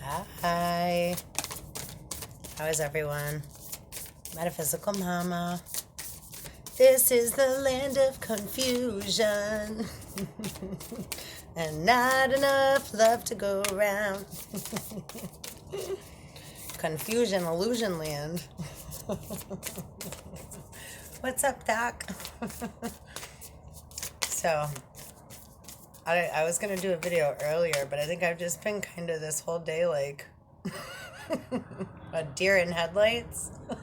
Hi. How is everyone? Metaphysical Mama. This is the land of confusion. And not enough love to go around. Confusion, illusion land. What's up, Doc? So, I was going to do a video earlier, but I think I've just been kind of this whole day like a deer in headlights. I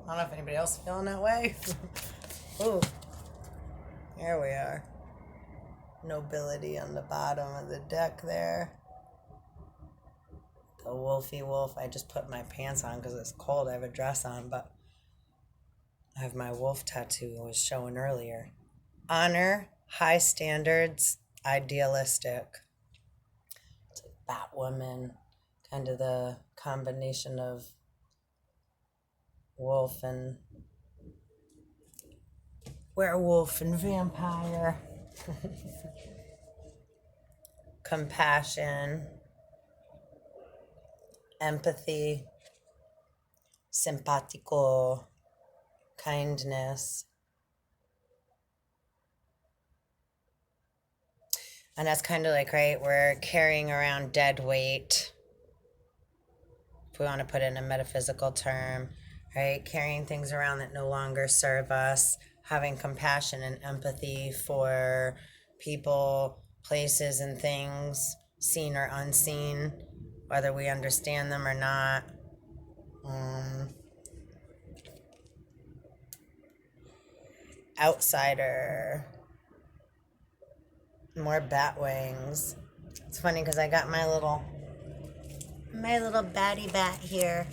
don't know if anybody else is feeling that way. Ooh, here we are. Nobility on the bottom of the deck there. The wolfy wolf. I just put my pants on because it's cold. I have a dress on, but I have my wolf tattoo I was showing earlier. Honor, high standards, idealistic. It's like Batwoman, kind of the combination of wolf and werewolf and vampire. Compassion, empathy, simpatico, kindness. And that's kind of like, right, we're carrying around dead weight, if we want to put it in a metaphysical term, right? Carrying things around that no longer serve us, having compassion and empathy for people, places, and things, seen or unseen, whether we understand them or not. Outsider. More bat wings. It's funny because I got my little batty bat here.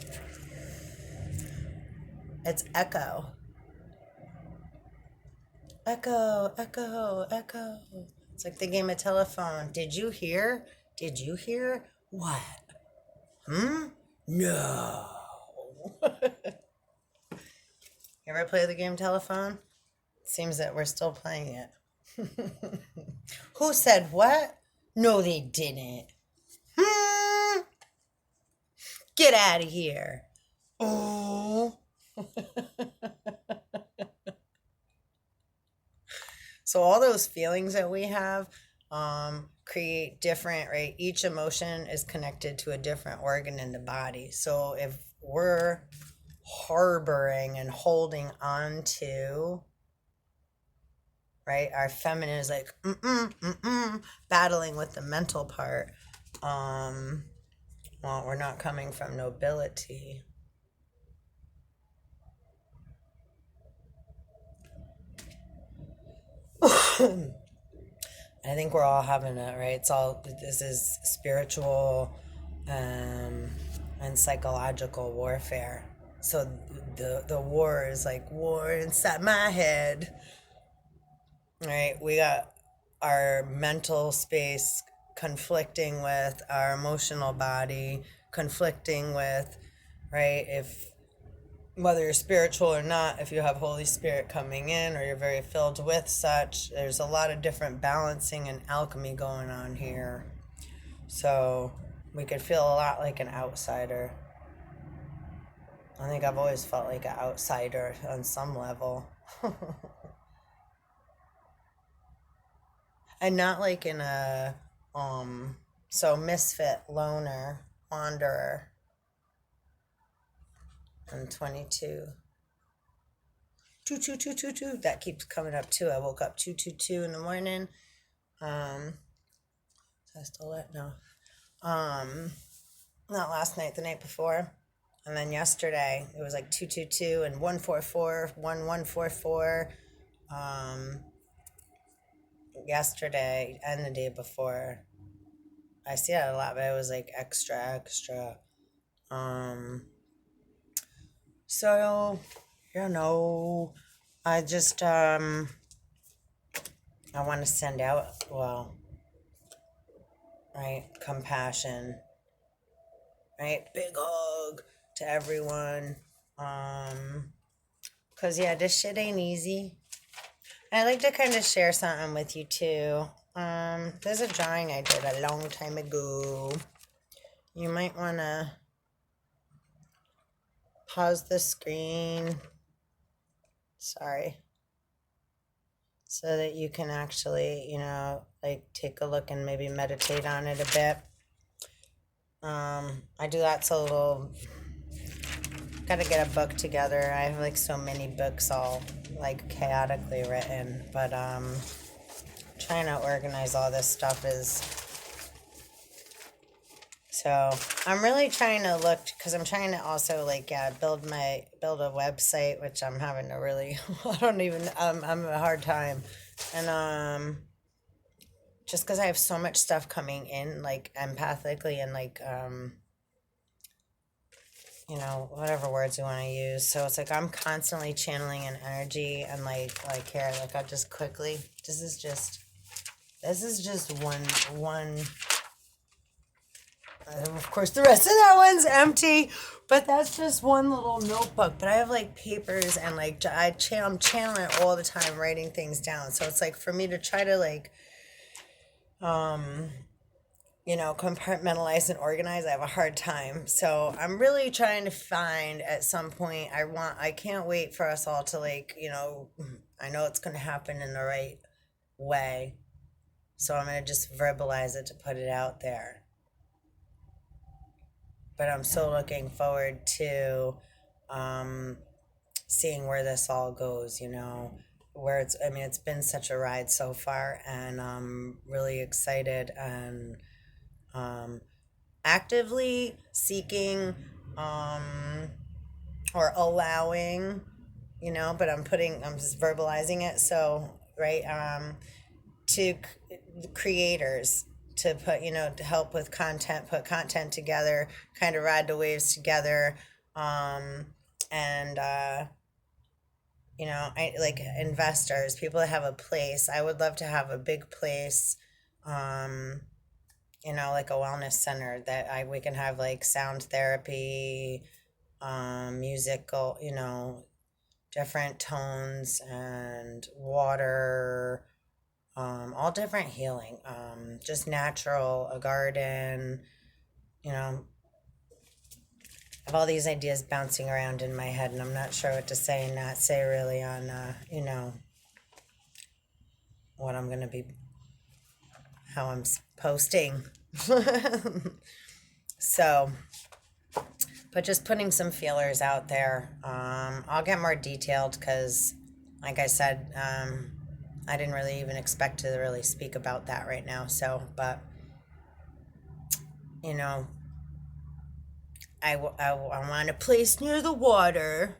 It's Echo. Echo, echo, echo. It's like the game of telephone. Did you hear? Did you hear? What? No. You ever play the game telephone? Seems that we're still playing it. Who said what? No, they didn't. Get out of here. Oh. So all those feelings that we have create different, right? Each emotion is connected to a different organ in the body. So if we're harboring and holding on to, right, our feminine is like battling with the mental part, well, we're not coming from nobility. I think we're all having it, right? This is spiritual and psychological warfare. So the war is like war inside my head, right? We got our mental space conflicting with our emotional body, conflicting with, right? Whether you're spiritual or not, if you have Holy Spirit coming in or you're very filled with such, there's a lot of different balancing and alchemy going on here. So we could feel a lot like an outsider. I think I've always felt like an outsider on some level. And not like in a, so misfit, loner, wanderer. I'm 22. 22222. That keeps coming up too. I woke up 222 in the morning. So I still lit? No. Not last night, the night before. And then yesterday it was like 222 and 144, 1144. Yesterday and the day before. I see that a lot, but it was like extra. So, I just, I want to send out, right, compassion, right, big hug to everyone, because, yeah, this shit ain't easy. And I'd like to kind of share something with you, too. There's a drawing I did a long time ago. You might want to pause the screen. Sorry. So that you can actually, like take a look and maybe meditate on it a bit. I do that so little. Gotta get a book together. I have like so many books all like chaotically written, but trying to organize all this stuff is, so I'm really trying to look, because I'm trying to also like build a website, which I'm having a really I'm having a hard time, and just because I have so much stuff coming in like empathically and like whatever words you want to use. So it's like I'm constantly channeling an energy, and like here, like I'll just quickly, this is just one. Of course, the rest of that one's empty, but that's just one little notebook. But I have like papers, and like I'm channeling all the time, writing things down. So it's like for me to try to like, compartmentalize and organize, I have a hard time. So I'm really trying to find at some point, I can't wait for us all to like, I know it's going to happen in the right way. So I'm going to just verbalize it to put it out there. But I'm so looking forward to seeing where this all goes, where it's been such a ride so far, and I'm really excited and actively seeking or allowing, but I'm just verbalizing it. So, right, to creators to put, to help with content, put content together, kind of ride the waves together. And, I like investors, people that have a place. I would love to have a big place, like a wellness center that we can have like sound therapy, musical, different tones and water, all different healing, just natural, a garden, I have all these ideas bouncing around in my head, and I'm not sure what to say and not say really on, what I'm going to be, how I'm posting. So, but just putting some feelers out there. I'll get more detailed because, like I said, I didn't really even expect to really speak about that right now. So, but, I want a place near the water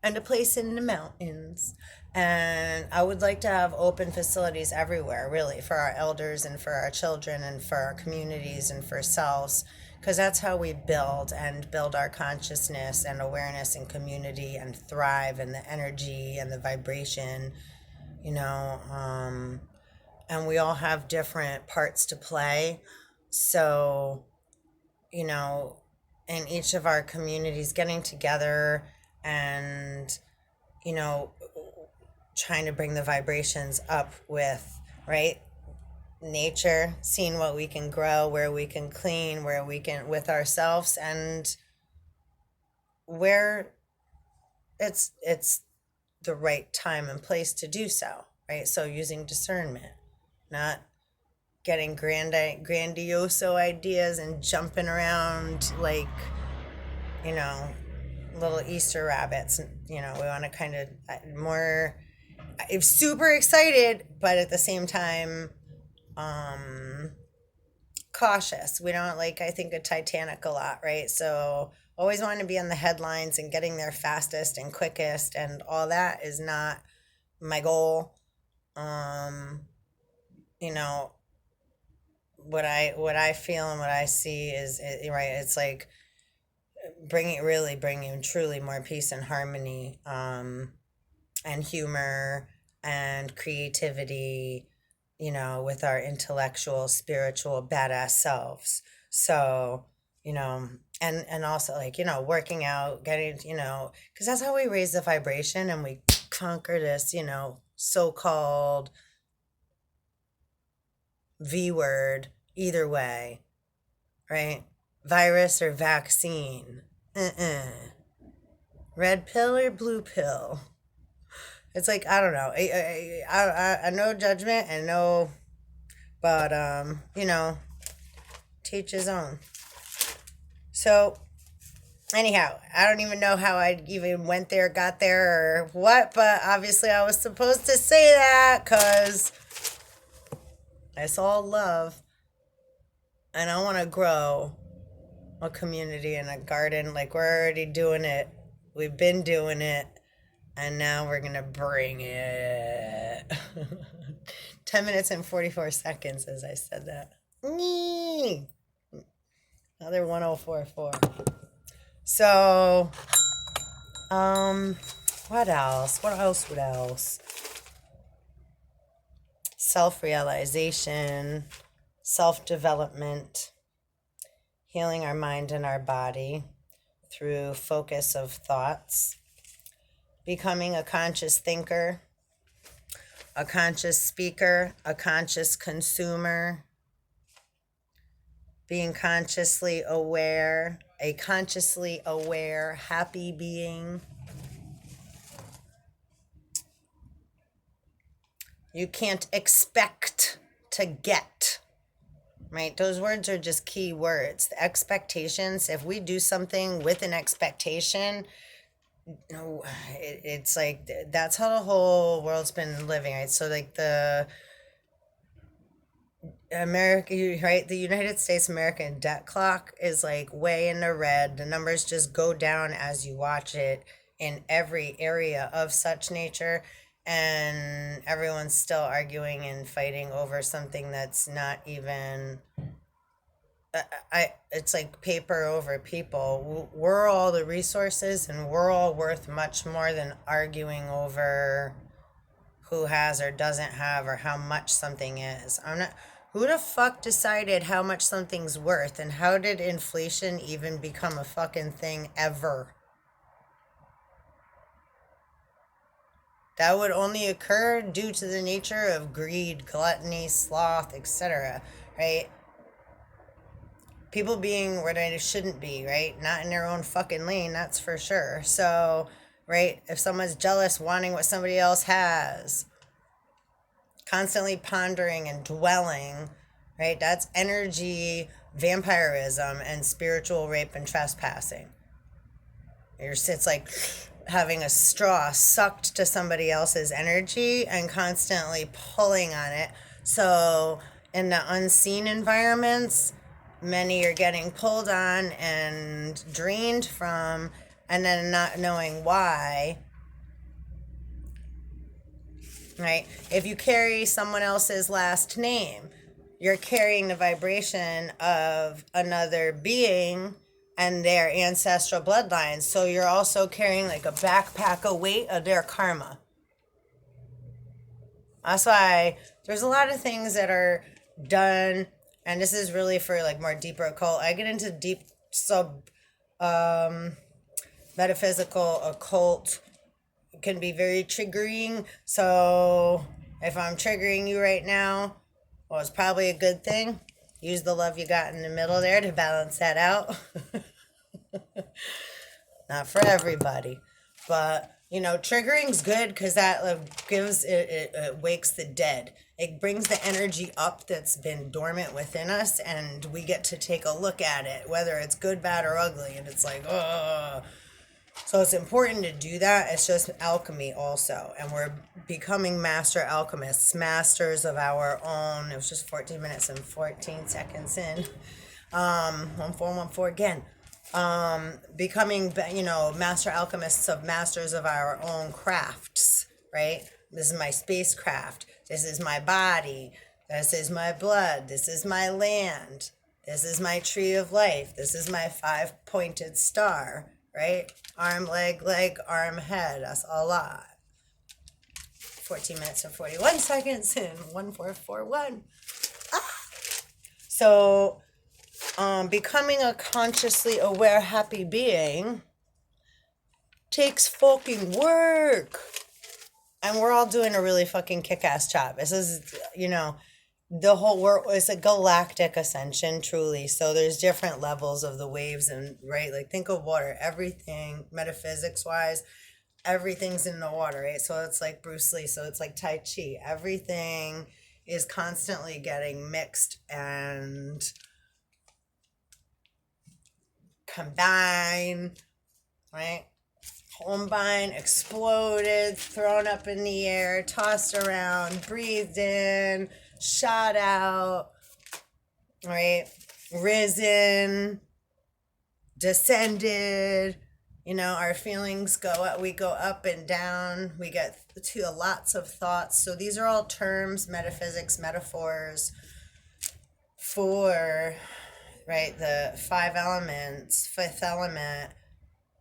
and a place in the mountains. And I would like to have open facilities everywhere, really, for our elders and for our children and for our communities and for ourselves, because that's how we build our consciousness and awareness and community and thrive, and the energy and the vibration, and we all have different parts to play. So, in each of our communities, getting together and, trying to bring the vibrations up with, right, nature, seeing what we can grow, where we can clean, where we can with ourselves, and where it's the right time and place to do so, right? So using discernment, not getting grandioso ideas and jumping around like, little Easter rabbits. We want to kind of more, I'm super excited, but at the same time, cautious. We don't like, I think of Titanic a lot, right? So always want to be on the headlines and getting there fastest and quickest, and all that is not my goal. What I feel and what I see is right. It's like bringing truly more peace and harmony, and humor and creativity, with our intellectual, spiritual, badass selves. So, and also like, working out, getting, because that's how we raise the vibration and we conquer this, so-called V word, either way, right? Virus or vaccine. Red pill or blue pill. It's like, I don't know. I no judgment and no, but, teach his own. So, anyhow, I don't even know how I even went there, got there, or what, but obviously I was supposed to say that because it's all love. And I want to grow a community and a garden. Like, we're already doing it. We've been doing it. And now we're going to bring it. 10 minutes and 44 seconds as I said that. Another 1044. So, what else? What else? Self-realization, self-development, healing our mind and our body through focus of thoughts, becoming a conscious thinker, a conscious speaker, a conscious consumer, being consciously aware, a consciously aware, happy being. You can't expect to get, right? Those words are just key words. The expectations, if we do something with an expectation, no, it's like that's how the whole world's been living, right? So like the America, right? The United States American debt clock is like way in the red. The numbers just go down as you watch it in every area of such nature. And everyone's still arguing and fighting over something that's not even, it's like paper over people. We're all the resources and we're all worth much more than arguing over who has or doesn't have or how much something is. Who the fuck decided how much something's worth, and how did inflation even become a fucking thing ever? That would only occur due to the nature of greed, gluttony, sloth, etc., right? People being where they shouldn't be, right? Not in their own fucking lane, that's for sure. So, right, if someone's jealous, wanting what somebody else has, constantly pondering and dwelling, right? That's energy vampirism and spiritual rape and trespassing. It's like having a straw sucked to somebody else's energy and constantly pulling on it. So in the unseen environments, many are getting pulled on and drained from, and then not knowing why. Right? If you carry someone else's last name, you're carrying the vibration of another being and their ancestral bloodlines. So you're also carrying like a backpack of weight of their karma. That's why there's a lot of things that are done, and this is really for like more deeper occult. I get into deep metaphysical occult. Can be very triggering. So if I'm triggering you right now, well, it's probably a good thing. Use the love you got in the middle there to balance that out. Not for everybody, but triggering's good because that gives it wakes the dead. It brings the energy up that's been dormant within us, and we get to take a look at it, whether it's good, bad, or ugly. And it's like, oh. So it's important to do that. It's just alchemy also. And we're becoming master alchemists, masters of our own. It was just 14 minutes and 14 seconds in. 1414 again. Becoming, master alchemists of masters of our own crafts, right? This is my spacecraft. This is my body. This is my blood. This is my land. This is my tree of life. This is my 5-pointed star. Right? Arm, leg, arm, head. That's a lot. 14 minutes and 41 seconds in 1441. So, becoming a consciously aware, happy being takes fucking work. And we're all doing a really fucking kick-ass job. This is, the whole world is a galactic ascension, truly. So there's different levels of the waves, and right, like think of water. Everything metaphysics wise, everything's in the water, right? So it's like Bruce Lee, so it's like Tai Chi. Everything is constantly getting mixed and combined, right? Combine, exploded, thrown up in the air, tossed around, breathed in, shot out, right? Risen, descended. You know, our feelings go up, we go up and down, we get to lots of thoughts. So these are all terms, metaphysics, metaphors for, right, the five elements. Fifth element,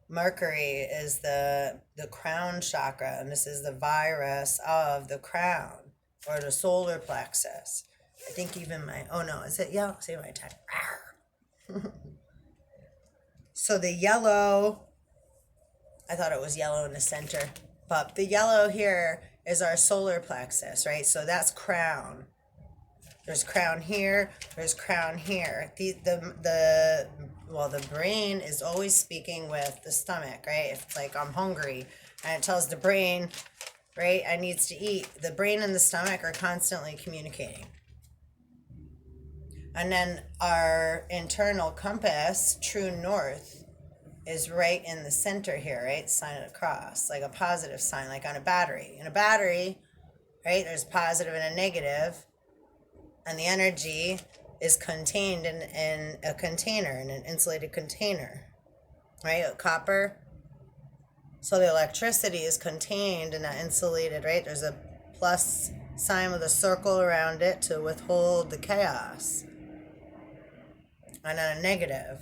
Mercury, is the crown chakra, and this is the virus of the crown or the solar plexus. I think even my, oh no, is it yellow? See my type. So the yellow, I thought it was yellow in the center, but the yellow here is our solar plexus, right? So that's crown. There's crown here, there's crown here. The brain is always speaking with the stomach, right? If it's like I'm hungry and it tells the brain, right, I needs to eat. The brain and the stomach are constantly communicating. And then our internal compass, true north, is right in the center here, right? Sign of the cross, like a positive sign, like on a battery. In a battery, right, there's positive and a negative, and the energy is contained in a container, in an insulated container, right? Copper. So the electricity is contained in that insulated, right? There's a plus sign with a circle around it to withhold the chaos. And then a negative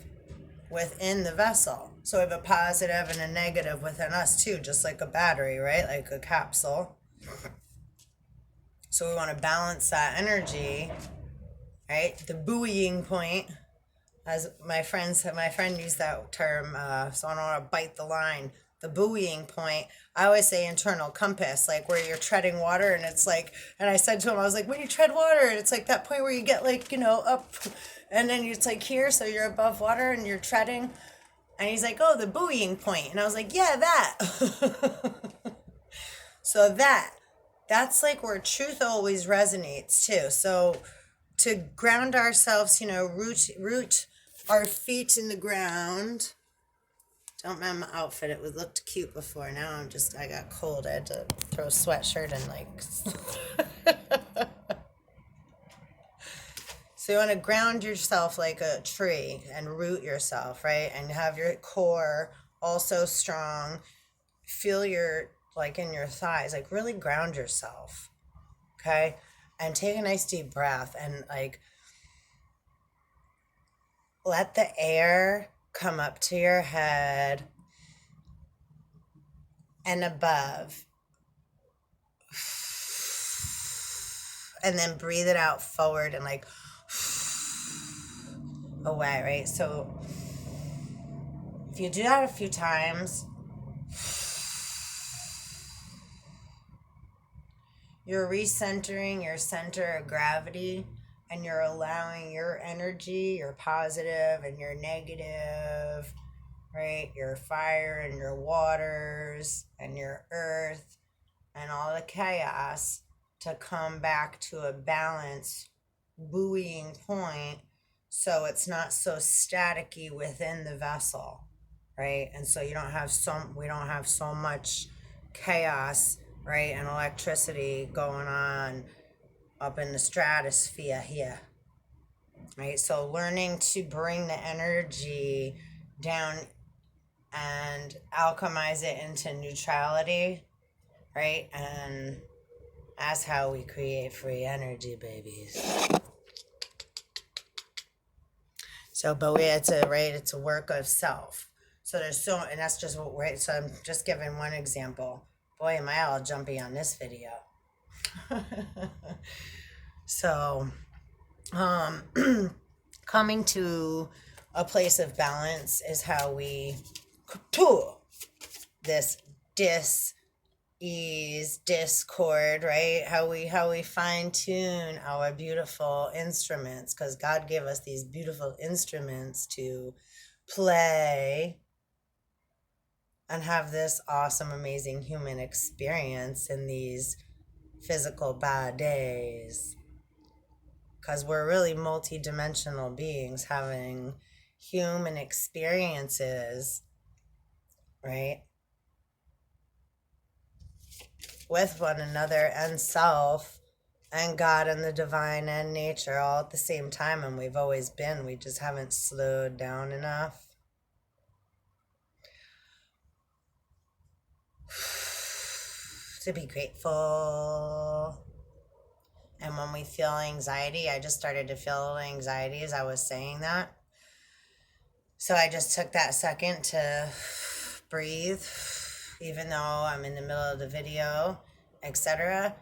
within the vessel. So we have a positive and a negative within us too, just like a battery, right? Like a capsule. So we want to balance that energy, right? The buoying point, as my friend used that term, so I don't want to bite the line. The buoying point, I always say internal compass, like where you're treading water, and it's like, and I said to him, I was like, when you tread water, and it's like that point where you get like, you know, up, and then it's like here, so you're above water and you're treading, and he's like, oh, the buoying point, and I was like, yeah, that. So that's like where truth always resonates too. So to ground ourselves, you know, root our feet in the ground. Don't mind my outfit. It was looked cute before. Now I got cold. I had to throw a sweatshirt and like. So you want to ground yourself like a tree and root yourself, right? And have your core also strong. Feel your, like in your thighs, like really ground yourself. Okay? And take a nice deep breath and like let the air come up to your head and above. And then breathe it out forward and like away, right? So if you do that a few times, you're recentering your center of gravity, and you're allowing your energy, your positive and your negative, right? Your fire and your waters and your earth and all the chaos to come back to a balanced buoying point, so it's not so staticky within the vessel, right? And so we don't have so much chaos, right, and electricity going on up in the stratosphere here, right? So learning to bring the energy down and alchemize it into neutrality, right? And that's how we create free energy, babies. So, but it's a work of self. So and that's just what, right? So I'm just giving one example. Boy, am I all jumpy on this video. So, coming to a place of balance is how we couture this ease, discord, right? How we fine tune our beautiful instruments, because God gave us these beautiful instruments to play and have this awesome, amazing human experience in these physical bodies. Because we're really multi-dimensional beings having human experiences, right? With one another and self and God and the divine and nature all at the same time. And we've always been, we just haven't slowed down enough. To be grateful. And when we feel anxiety, I just started to feel anxiety as I was saying that. So I just took that second to breathe, even though I'm in the middle of the video, etc.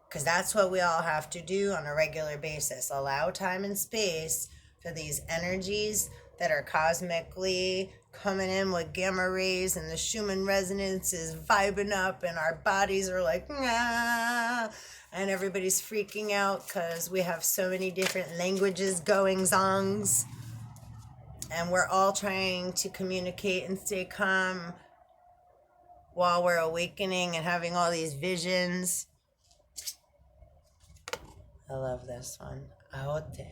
Because that's what we all have to do on a regular basis. Allow time and space for these energies that are cosmically coming in with gamma rays, and the Schumann resonance is vibing up, and our bodies are like, nah, and everybody's freaking out because we have so many different languages goings-ons, and we're all trying to communicate and stay calm while we're awakening and having all these visions. I love this one. Aote.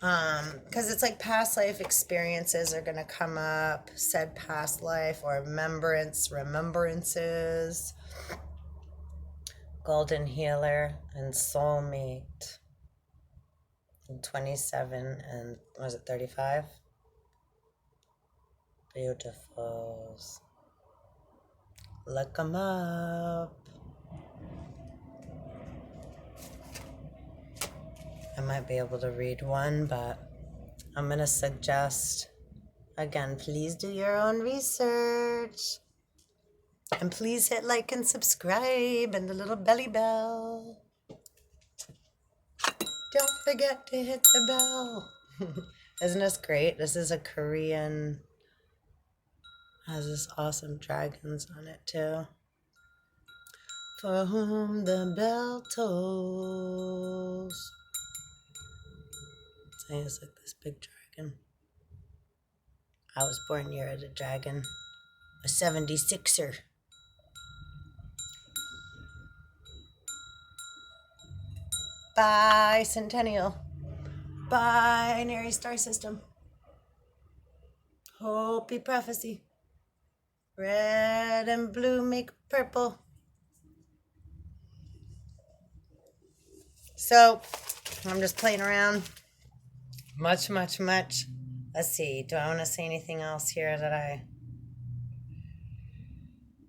Because it's like past life experiences are going to come up, said past life or remembrances, golden healer and soulmate, and 27 and was it 35? Beautifuls. Look them up. I might be able to read one, but I'm going to suggest, again, please do your own research. And please hit like and subscribe and the little belly bell. Don't forget to hit the bell. Isn't this great? This is a Korean, has this awesome dragons on it too. For whom the bell tolls. It's like this big dragon. I was born near the dragon. A 76er. Bicentennial. Binary star system. Hopi prophecy. Red and blue make purple. So, I'm just playing around. Much. Let's see. Do I want to say anything else here that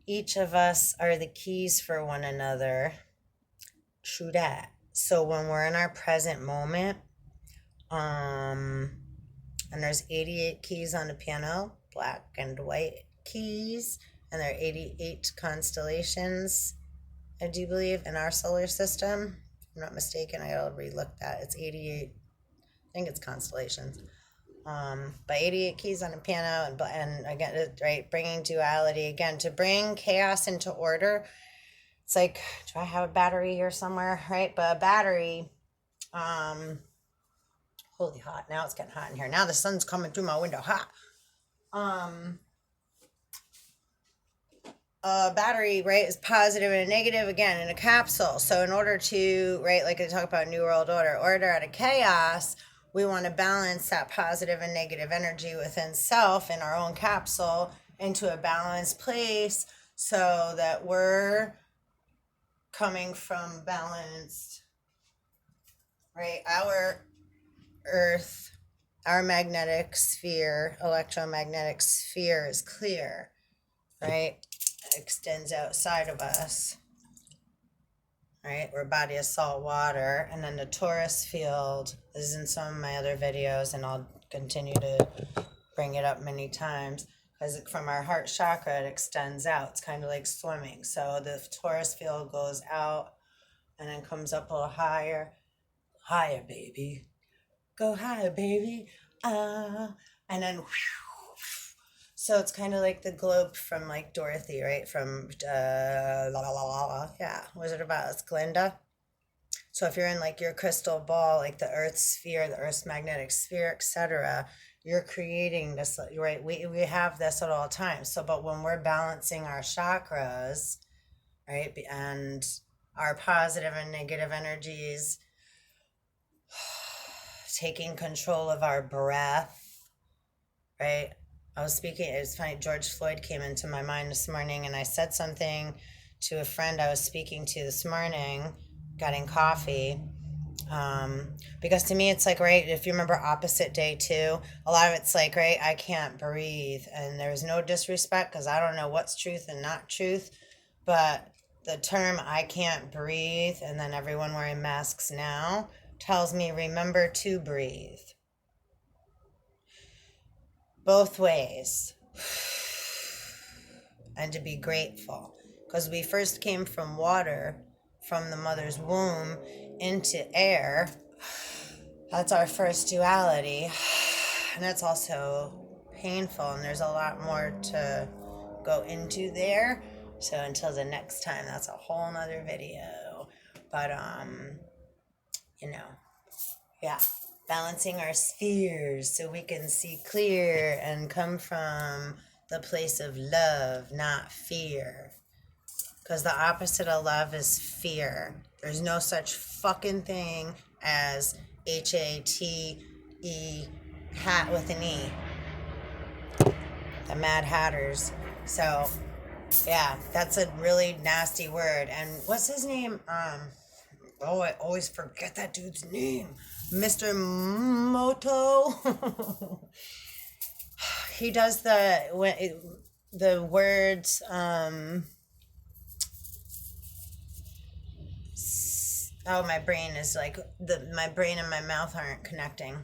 each of us are the keys for one another. True that. So when we're in our present moment, and there's 88 keys on the piano, black and white keys, and there are 88 constellations, I do believe, in our solar system. If I'm not mistaken, I gotta relook that. It's 88. I think it's constellations. But 88 keys on a piano, and again, right, bringing duality again to bring chaos into order. It's like, do I have a battery here somewhere, right? But a battery, holy hot. Now it's getting hot in here. Now the sun's coming through my window, hot. A battery, right, is positive and negative again in a capsule. So in order to, right, like I talk about New World order out of chaos, we want to balance that positive and negative energy within self in our own capsule into a balanced place so that we're coming from balanced, right? Our earth, our magnetic sphere, electromagnetic sphere is clear, right? It extends outside of us, right? We're a body of salt water. And then the torus field is in some of my other videos, and I'll continue to bring it up many times, because from our heart chakra, it extends out. It's kind of like swimming. So the torus field goes out and then comes up a little higher. Higher, baby. Go higher, baby. And then So it's kind of like the globe from like Dorothy, right? From la la la la la. Yeah, Wizard of Oz, Glinda. So if you're in like your crystal ball, like the Earth's sphere, the Earth's magnetic sphere, etc., you're creating this, right? We have this at all times. So, but when we're balancing our chakras, right, and our positive and negative energies, taking control of our breath, right? I was speaking, it was funny, George Floyd came into my mind this morning, and I said something to a friend I was speaking to this morning, getting coffee. Because to me, it's like, right, if you remember Opposite Day too, a lot of it's like, right, I can't breathe. And there's no disrespect because I don't know what's truth and not truth. But the term I can't breathe, and then everyone wearing masks now, tells me remember to breathe. Both ways. And to be grateful. Because we first came from water, from the mother's womb, into air. That's our first duality. And that's also painful, and there's a lot more to go into there. So until the next time, that's a whole nother video. But you know, yeah, balancing our spheres so we can see clear and come from the place of love, not fear. Because the opposite of love is fear. There's no such fucking thing as HATE, hat with an E. The Mad Hatters. So, yeah, that's a really nasty word. And what's his name? Oh, I always forget that dude's name. Mr. Moto. He does the words. Oh, my brain is like my brain and my mouth aren't connecting.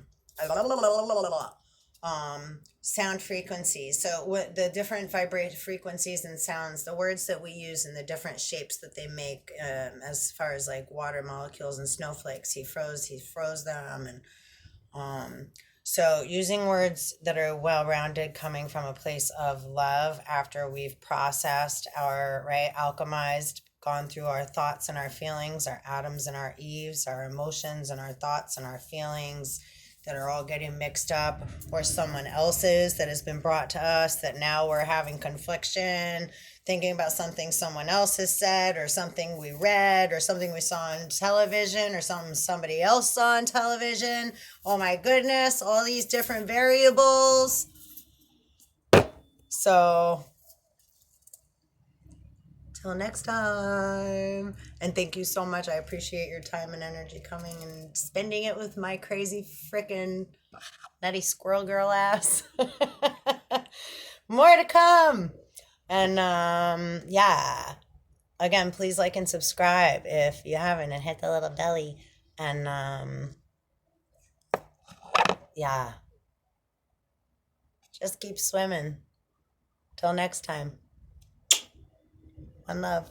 Sound frequencies. So what the different vibrate frequencies and sounds, the words that we use and the different shapes that they make, as far as like water molecules and snowflakes, he froze them, and so using words that are well-rounded, coming from a place of love after we've processed our, right, alchemized, gone through our thoughts and our feelings, our atoms and our eves, our emotions and our thoughts and our feelings that are all getting mixed up, or someone else's that has been brought to us that now we're having confliction, thinking about something someone else has said, or something we read, or something we saw on television, or something somebody else saw on television. Oh my goodness, all these different variables. So till next time. And thank you so much. I appreciate your time and energy coming and spending it with my crazy freaking nutty squirrel girl ass. More to come. And yeah. Again, please like and subscribe if you haven't, and hit the little belly. And yeah. Just keep swimming. Till next time. One love.